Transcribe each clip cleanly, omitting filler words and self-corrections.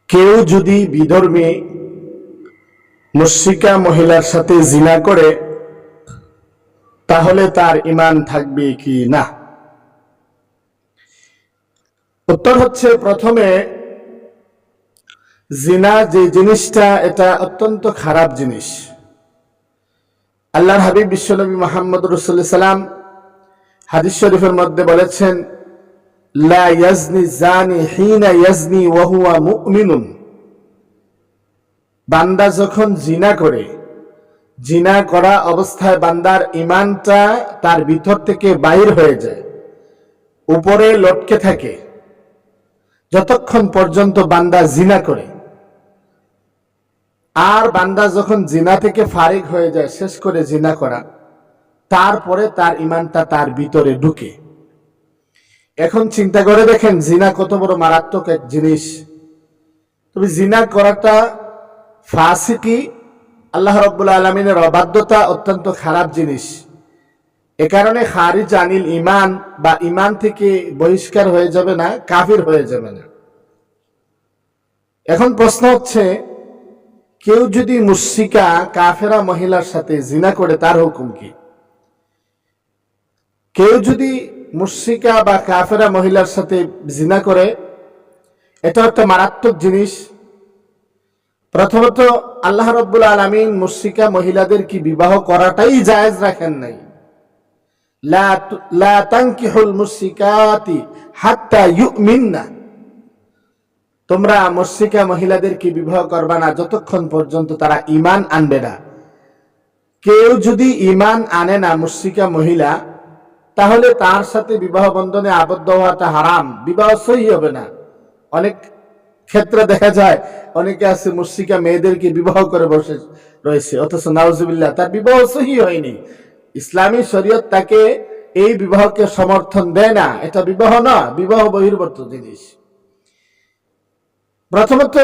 কেউ যদি বিধর্মী মুশরিকা মহিলার সাথে জিনা করে তাহলে তার ঈমান থাকবে কি না? উত্তর হচ্ছে, প্রথমে জিনা যে জিনিসটা এটা অত্যন্ত খারাপ জিনিস। আল্লাহর হাবিব বিশ্বনবী মুহাম্মদ রাসূলুল্লাহ সাল্লাম হাদিস শরীফের মধ্যে বলেছেন, লা ইয়াজনি জানি হিনা ইয়াজনি ওয়া হুয়া মুমিনুন। বান্দা যখন জিনা করে, জিনা করা অবস্থায় বান্দার ঈমানটা তার ভিতর থেকে বাহির হয়ে যায়, উপরে লটকে থাকে যতক্ষণ পর্যন্ত বান্দা জিনা করে। আর বান্দা যখন জিনা থেকে ফারিগ হয়ে যায়, শেষ করে জিনা করা, তারপরে তার ঈমানটা তার ভিতরে ঢুকে। এখন চিন্তা করে দেখেন জিনা কত বড় মারাত্মক এক জিনিস। তবে জিনা করাটা ফাসিকি, আল্লাহ রাব্বুল আলামিনের অবাধ্যতা, অত্যন্ত খারাপ জিনিস। এ কারণে খারিজ আনিল ঈমান বা ঈমান থেকে বহিষ্কার হয়ে যাবে না, কাফির হয়ে যাবে না। এখন প্রশ্ন হচ্ছে, কেউ যদি মুশরিকা কাফেরা মহিলার সাথে জিনা করে তার হুকুম কি? কেউ যদি মুশরিকা বা কাফেরা মহিলার সাথে জিনা করে, এটা একটা মারাত্মক জিনিস। প্রথমত আল্লাহ রাব্বুল আলামিন মুশরিকা মহিলাদের কি বিবাহ করাটাই জায়েজ রাখেন নাই। লা তানকিহুল মুশরিকাতি হাত্তা ইউমিননা। তোমরা মুশরিকা মহিলাদেরকে বিবাহ করবা না যতক্ষণ পর্যন্ত তারা ঈমান আনবে না। কেউ যদি ঈমান আনে না মুশরিকা মহিলা, তাহলে তার সাথে বিবাহ বন্ধনে আবদ্ধ হওয়াটা হারাম, বিবাহ সহি হবে না। অনেক ক্ষেত্রে দেখা যায় অনেকে আছে মুশরিকা মেয়েদেরকে বিবাহ করে বসে রয়েছে, অথচ নাউজুবিল্লাহ তার বিবাহ সহি হয়নি। ইসলামী শরীয়ত তাকে এই বিবাহকে সমর্থন দেয় না। এটা বিবাহ না, বিবাহ বহির্ভূত জিনিস। প্রথমত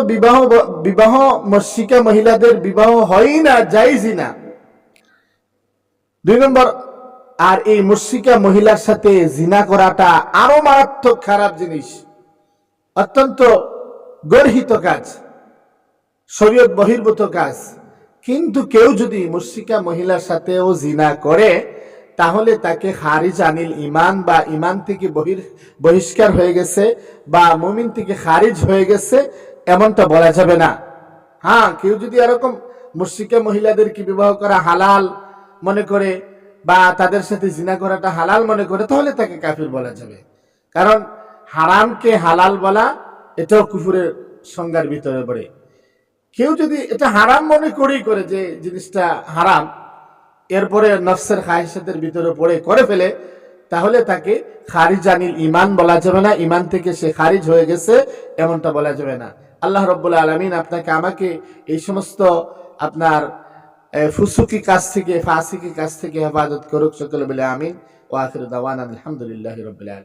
বিবাহ মুশরিকা মহিলাদের বিবাহ হয় না, জায়েজই না। 2 নম্বর, আর এই মুশরিকা মহিলার সাথে জিনা করাটা আরো মারাত্মক খারাপ জিনিস, অত্যন্ত গর্হিত কাজ, শরীয়ত বহির্ভূত কাজ। কিন্তু কেউ যদি মুশরিকা মহিলার সাথেও জিনা করে, তাহলে তাকে খারিজ আনিল ঈমান বা ঈমান থেকে বহিষ্কার হয়ে গেছে বা মুমিন থেকে খারিজ হয়ে গেছে, এমনটা বলা যাবে না। হ্যাঁ, কেউ যদি এরকম মুশরিকা মহিলাদেরকে বিবাহ করা হালাল মনে করে বা তাদের সাথে জিনা করাটা হালাল মনে করে, তাহলে তাকে কাফির বলা যাবে। কারণ হারামকে হালাল বলা এটাও কুফরের সংজ্ঞার ভিতরে পড়ে। কেউ যদি এটা হারাম মনে করেই করে, যে জিনিসটা হারাম, এরপরে নফসের খায়েশাতের ভিতরে পড়ে করে ফেলে, তাহলে তাকে খারিজ আনিল ঈমান বলা যাবে না, ঈমান থেকে সে খারিজ হয়ে গেছে এমনটা বলা যাবে না। আল্লাহ রাব্বুল আলামিন আপনাকে আমাকে এই সমস্ত আপনার ফুসুকি কাজ থেকে, ফাসিকি কাজ থেকে হেফাজত করুক। সকলে বলে আমিন। ওয়া আখিরু দাওয়ানা আলহামদুলিল্লাহি রাব্বিল আলামিন।